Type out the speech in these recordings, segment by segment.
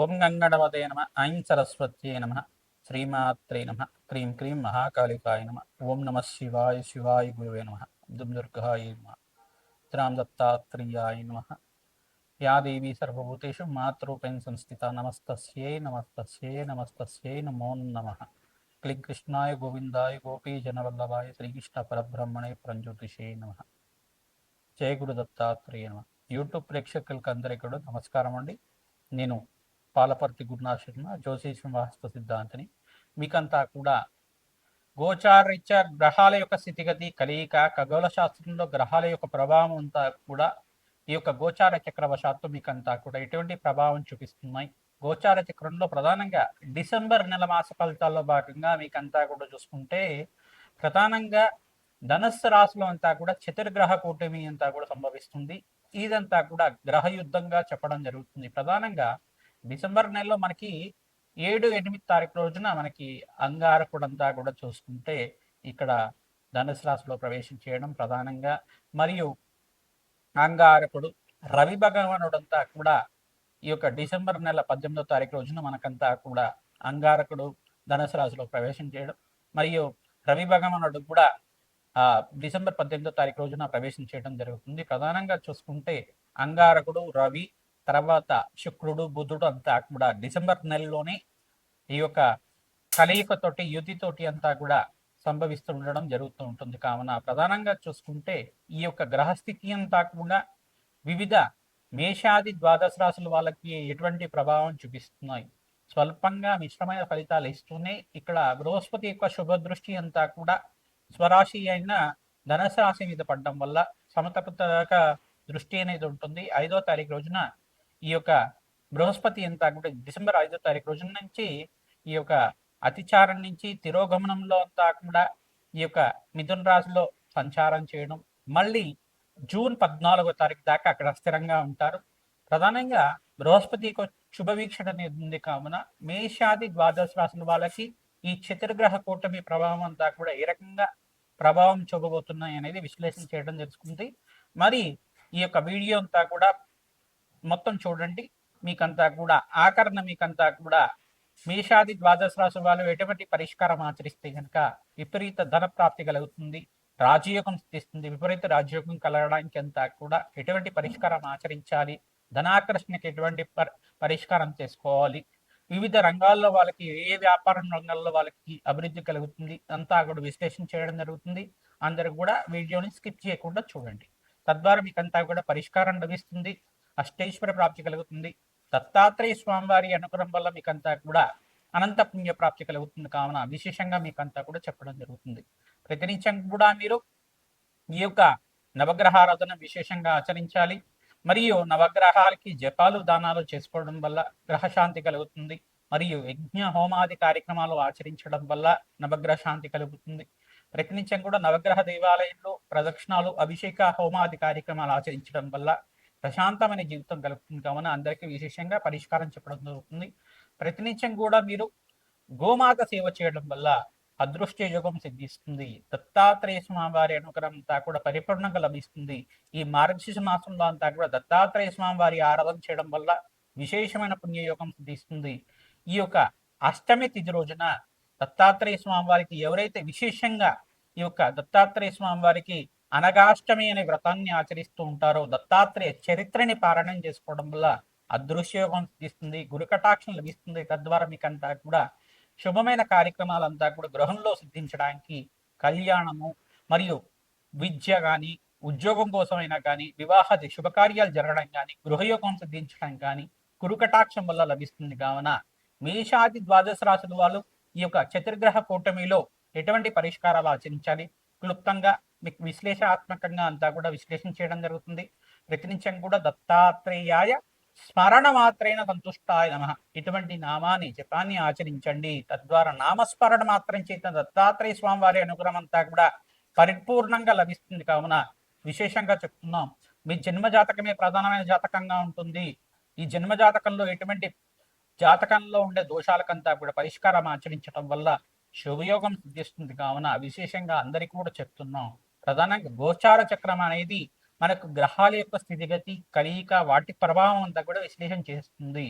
ఓం గంగణవతే నమ ఐం సరస్వత్యే నమ శ్రీమాత్రే నమ క్రీం క్రీం మహాకాళికాయ నమ ఓం నమ శివాయ శివాయ గురువే నమ దుమ్ దుర్గాయ నమ త్రాం దత్తాత్రేయాయ నమ యా దేవీ సర్వభూతేషు మాతృపేణ సంస్థిత నమస్తస్యై నమస్తస్యై నమస్తస్యై నమో నమః క్లీం కృష్ణాయ గోవిందాయ గోపీజనవల్లభాయ శ్రీకృష్ణ పరబ్రహ్మణే పరంజ్యోతిషే నమః. జయ గురు దత్తాత్రేయ నమ. యూట్యూబ్ ప్రేక్షకులకు అందరికీ కూడా నమస్కారం అండి. నేను పాలపర్తి గురునాథ్ శర్మ, జ్యోతిషం వాస్తు సిద్ధాంతిని. మీకంతా కూడా గోచారరీత్యా గ్రహాల యొక్క స్థితిగతి, కలయిక, ఖగోళ శాస్త్రంలో గ్రహాల యొక్క ప్రభావం అంతా కూడా ఈ యొక్క గోచార చక్రవశాత్తు మీకంతా కూడా ఎటువంటి ప్రభావం చూపిస్తున్నాయి. గోచార చక్రంలో ప్రధానంగా డిసెంబర్ నెల మాస ఫలితాల్లో భాగంగా మీకంతా కూడా చూసుకుంటే ప్రధానంగా ధనస్సు రాశిలో అంతా కూడా చతుర్గ్రహ కూటమి అంతా కూడా సంభవిస్తుంది. ఇదంతా కూడా గ్రహ యుద్ధంగా చెప్పడం జరుగుతుంది. ప్రధానంగా డిసెంబర్ నెలలో మనకి 7-8 తారీఖు రోజున మనకి అంగారకుడు అంతా కూడా చూసుకుంటే ఇక్కడ ధనుసు రాశిలో ప్రవేశం చేయడం ప్రధానంగా, మరియు అంగారకుడు రవి భగవానుడంతా కూడా ఈ యొక్క డిసెంబర్ నెల 18వ తారీఖు రోజున మనకంతా కూడా అంగారకుడు ధనుసు రాశిలో ప్రవేశం చేయడం, మరియు రవి భగవానుడు కూడా డిసెంబర్ 18వ తారీఖు రోజున ప్రవేశం చేయడం జరుగుతుంది. ప్రధానంగా చూసుకుంటే అంగారకుడు, రవి, తర్వాత శుక్రుడు, బుధుడు అంతా కూడా డిసెంబర్ నెలలోనే ఈ యొక్క కలయికతోటి, యుతితోటి అంతా కూడా సంభవిస్తూ ఉండడం జరుగుతూ ఉంటుంది. కావున ప్రధానంగా చూసుకుంటే ఈ యొక్క గ్రహస్థితి అంతా కూడా వివిధ మేషాది ద్వాదశ రాశుల వాళ్ళకి ఎటువంటి ప్రభావం చూపిస్తున్నాయి, స్వల్పంగా మిశ్రమైన ఫలితాలు ఇస్తూనే ఇక్కడ బృహస్పతి యొక్క శుభ దృష్టి అంతా కూడా స్వరాశి అయిన ధనుసు రాశి మీద పడడం వల్ల సమతపక దృష్టి అనేది ఉంటుంది. 5వ తారీఖు రోజున ఈ యొక్క బృహస్పతి అంతా కూడా డిసెంబర్ 5వ తారీఖు రోజున నుంచి ఈ యొక్క అతిచారం నుంచి తిరోగమనంలో అంతా కూడా ఈ యొక్క మిథున రాశిలో సంచారం చేయడం, మళ్ళీ జూన్ 14వ తారీఖు దాకా అక్కడ స్థిరంగా ఉంటారు. ప్రధానంగా బృహస్పతి శుభ వీక్షణ అనేది ఉంది. కావున మేషాది ద్వాదశ రాశుల వాళ్ళకి ఈ చతుర్గ్రహ కూటమి ప్రభావం అంతా కూడా ఏ రకంగా ప్రభావం చూపబోతున్నాయి అనేది విశ్లేషణ చేయడం జరుగుతుంది. మరి ఈ యొక్క వీడియో అంతా కూడా మొత్తం చూడండి. మీకంతా కూడా ఆకరణ మీకంతా కూడా మేషాది ద్వాదశ రాశి వాళ్ళు ఎటువంటి పరిష్కారం ఆచరిస్తే కనుక విపరీత ధన ప్రాప్తి కలుగుతుంది, రాజయోగం స్థితిస్తుంది. విపరీత రాజయోగం కలగడానికి అంతా కూడా ఎటువంటి పరిష్కారం ఆచరించాలి, ధనాకర్షణకి ఎటువంటి పరిష్కారం చేసుకోవాలి, వివిధ రంగాల్లో వాళ్ళకి ఏ వ్యాపార రంగాల్లో వాళ్ళకి అభివృద్ధి కలుగుతుంది అంతా కూడా విశ్లేషణ చేయడం జరుగుతుంది. అందరూ కూడా వీడియోని స్కిప్ చేయకుండా చూడండి. తద్వారా మీకంతా కూడా పరిష్కారం లభిస్తుంది, అష్టైశ్వర ప్రాప్తి కలుగుతుంది. దత్తాత్రేయ స్వామివారి అనుగ్రహం వల్ల మీకంతా కూడా అనంత పుణ్య ప్రాప్తి కలుగుతుంది. కావున విశేషంగా మీకంతా కూడా చెప్పడం జరుగుతుంది. ప్రతినిత్యం కూడా మీరు ఈ యొక్క నవగ్రహారాధన విశేషంగా ఆచరించాలి. మరియు నవగ్రహాలకి జపాలు, దానాలు చేసుకోవడం వల్ల గ్రహశాంతి కలుగుతుంది. మరియు యజ్ఞ హోమాది కార్యక్రమాలు ఆచరించడం వల్ల నవగ్రహ శాంతి కలుగుతుంది. ప్రతినిత్యం కూడా నవగ్రహ దేవాలయంలో ప్రదక్షిణాలు, అభిషేక హోమాది కార్యక్రమాలు ఆచరించడం వల్ల ప్రశాంతమైన జీవితం కలుగుతుంది. కావున అందరికీ విశేషంగా పరిష్కారం చెప్పడం జరుగుతుంది. ప్రతినిత్యం కూడా మీరు గోమాత సేవ చేయడం వల్ల అదృష్ట యోగం సిద్ధిస్తుంది. దత్తాత్రేయ స్వామి వారి అనుగ్రహం అంతా కూడా పరిపూర్ణంగా లభిస్తుంది. ఈ మార్గశిర మాసంలో అంతా కూడా దత్తాత్రేయ స్వామి వారి ఆరాధన చేయడం వల్ల విశేషమైన పుణ్యయోగం సిద్ధిస్తుంది. ఈ యొక్క అష్టమి తిథి రోజున దత్తాత్రేయ స్వామి వారికి ఎవరైతే విశేషంగా ఈ యొక్క దత్తాత్రేయ స్వామి వారికి అనగాష్టమి అనే వ్రతాన్ని ఆచరిస్తూ ఉంటారో, దత్తాత్రేయ చరిత్రని పారాయణం చేసుకోవడం వల్ల అదృశ్యయోగం సిద్ధిస్తుంది, గురుకటాక్షం లభిస్తుంది. తద్వారా మీకంతా కూడా శుభమైన కార్యక్రమాలంతా కూడా గృహంలో సిద్ధించడానికి, కళ్యాణము మరియు విద్య కానీ, ఉద్యోగం కోసమైనా కానీ, వివాహాది శుభకార్యాలు జరగడం కానీ, గృహయోగం సిద్ధించడం కానీ గురుకటాక్షం వల్ల లభిస్తుంది. కావున మేషాది ద్వాదశ రాశుల వాళ్ళు ఈ యొక్క చతుర్గ్రహ కూటమిలో ఎటువంటి పరిష్కారాలు ఆచరించాలి, క్లుప్తంగా మీకు విశ్లేషణాత్మకంగా అంతా కూడా విశ్లేషణ చేయడం జరుగుతుంది. ప్రతినిత్యం కూడా దత్తాత్రేయాయ స్మరణ మాత్రైన సంతుష్టాయ నమః ఇటువంటి నామాన్ని జపాన్ని ఆచరించండి. తద్వారా నామస్మరణ మాత్రం చేత దత్తాత్రేయ స్వామి వారి అనుగ్రహం అంతా కూడా పరిపూర్ణంగా లభిస్తుంది. కావున విశేషంగా చెప్తున్నాం, మీ జన్మ జాతకమే ప్రధానమైన జాతకంగా ఉంటుంది. ఈ జన్మ జాతకంలో ఎటువంటి జాతకంలో ఉండే దోషాలకంతా కూడా పరిష్కారం ఆచరించడం వల్ల శుభయోగం సిద్ధిస్తుంది. కావున విశేషంగా అందరికీ కూడా చెప్తున్నాం. ప్రధానంగా గోచార చక్రం అనేది మనకు గ్రహాల యొక్క స్థితిగతి, కలయిక, వాటి ప్రభావం అంతా కూడా విశ్లేషణ చేస్తుంది.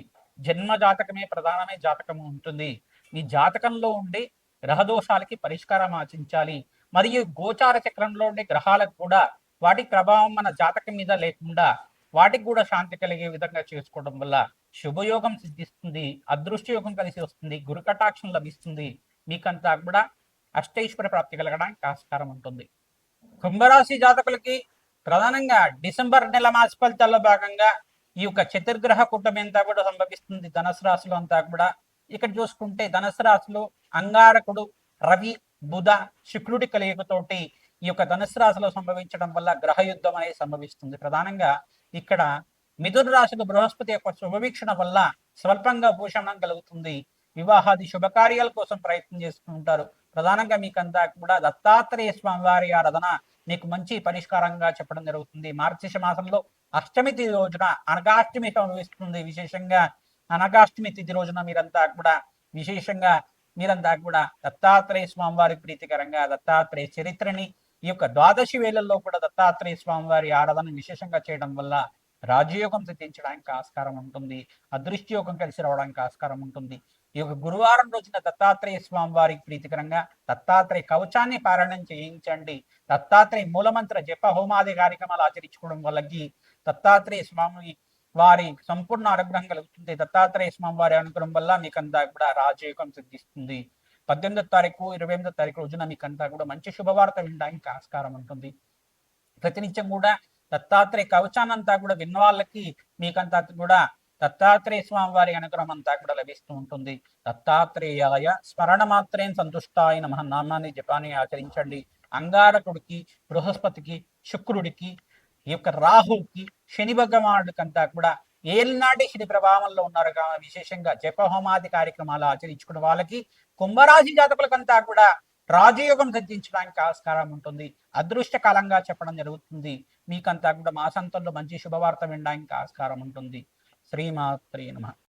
జన్మ జాతకమే ప్రధానమే జాతకము ఉంటుంది. మీ జాతకంలో ఉండే గ్రహదోషాలకి పరిష్కారం ఆచించాలి. మరియు గోచార చక్రంలో ఉండే గ్రహాలకు కూడా వాటి ప్రభావం మన జాతకం మీద లేకుండా వాటికి కూడా శాంతి కలిగే విధంగా చేసుకోవడం వల్ల శుభయోగం సిద్ధిస్తుంది, అదృష్ట యోగం కలిసి వస్తుంది, గురు కటాక్షం లభిస్తుంది. మీకంతా కూడా అష్టైశ్వర ప్రాప్తి కలగడానికి ఆస్కారం ఉంటుంది. కుంభరాశి జాతకులకి ప్రధానంగా డిసెంబర్ నెల మాస ఫలితాల్లో భాగంగా ఈ యొక్క చతుర్గ్రహ కూటమి అంతా కూడా సంభవిస్తుంది ధనుసు రాశిలో అంతా కూడా. ఇక్కడ చూసుకుంటే ధనుసు రాశిలో అంగారకుడు, రవి, బుధ, శుక్రుడి కలియుగతోటి ఈ యొక్క ధనుసు రాశిలో సంభవించడం వల్ల గ్రహ యుద్ధం అనేది సంభవిస్తుంది. ప్రధానంగా ఇక్కడ మిథున రాశిలో బృహస్పతి యొక్క శుభవీక్షణ వల్ల స్వల్పంగా భూషణం కలుగుతుంది. వివాహాది శుభకార్యాల కోసం ప్రయత్నం చేస్తుంటారు. ప్రధానంగా మీకంతా కూడా దత్తాత్రేయ స్వామి వారి ఆరాధన మీకు మంచి పరిష్కారంగా చెప్పడం జరుగుతుంది. మార్గశిష మాసంలో అష్టమి తిథి రోజున అనగాష్టమి సంభవిస్తుంది. విశేషంగా అనగాష్టమి తిథి రోజున మీరంతా కూడా దత్తాత్రేయ స్వామి వారి ప్రీతికరంగా దత్తాత్రేయ చరిత్రని ఈ యొక్క ద్వాదశి వేళల్లో కూడా దత్తాత్రేయ స్వామి వారి ఆరాధన విశేషంగా చేయడం వల్ల రాజయోగం సిద్ధించడానికి ఆస్కారం ఉంటుంది, అదృష్టయోగం కలిసి రావడానికి ఆస్కారం ఉంటుంది. ఈ యొక్క గురువారం రోజున దత్తాత్రేయ స్వామి వారికి ప్రీతికరంగా దత్తాత్రేయ కవచాన్ని పారాయణం చేయించండి. దత్తాత్రేయ మూలమంత్ర జప హోమాది కార్యక్రమాలు ఆచరించుకోవడం వల్లకి దత్తాత్రేయ స్వామి వారి సంపూర్ణ అనుగ్రహం కలుగుతుంది. దత్తాత్రేయ స్వామి వారి అనుగ్రహం వల్ల మీకంతా కూడా రాజయోగం సిద్ధిస్తుంది. 18వ తారీఖు 28వ తారీఖు రోజున మీకంతా కూడా మంచి శుభవార్త వినడానికి ఆస్కారం ఉంటుంది. ప్రతినిత్యం కూడా దత్తాత్రేయ కవచానంతా కూడా విన్న వాళ్ళకి మీకంతా కూడా దత్తాత్రేయ స్వామి వారి అనుగ్రహం అంతా కూడా లభిస్తూ ఉంటుంది. దత్తాత్రేయాయ స్మరణ మాత్రేం సంతుష్టాయ నమః నామాన్ని జపాన్ని ఆచరించండి. అంగారకుడికి, బృహస్పతికి, శుక్రుడికి, ఈ యొక్క రాహుకి, శని భగవానుడికంతా కూడా ఏలినాటి శని ప్రభావంలో ఉన్నారు కాబట్టి విశేషంగా జపహోమాది కార్యక్రమాలు ఆచరించుకున్న వాళ్ళకి కుంభరాశి జాతకులకంతా కూడా రాజయోగం సిద్ధించడానికి ఆస్కారం ఉంటుంది. అదృష్ట కాలంగా చెప్పడం జరుగుతుంది. మీకంతా కూడా మాసంతంలో మంచి శుభవార్త వినడానికి ఆస్కారం ఉంటుంది. శ్రీమాత్రే నమః.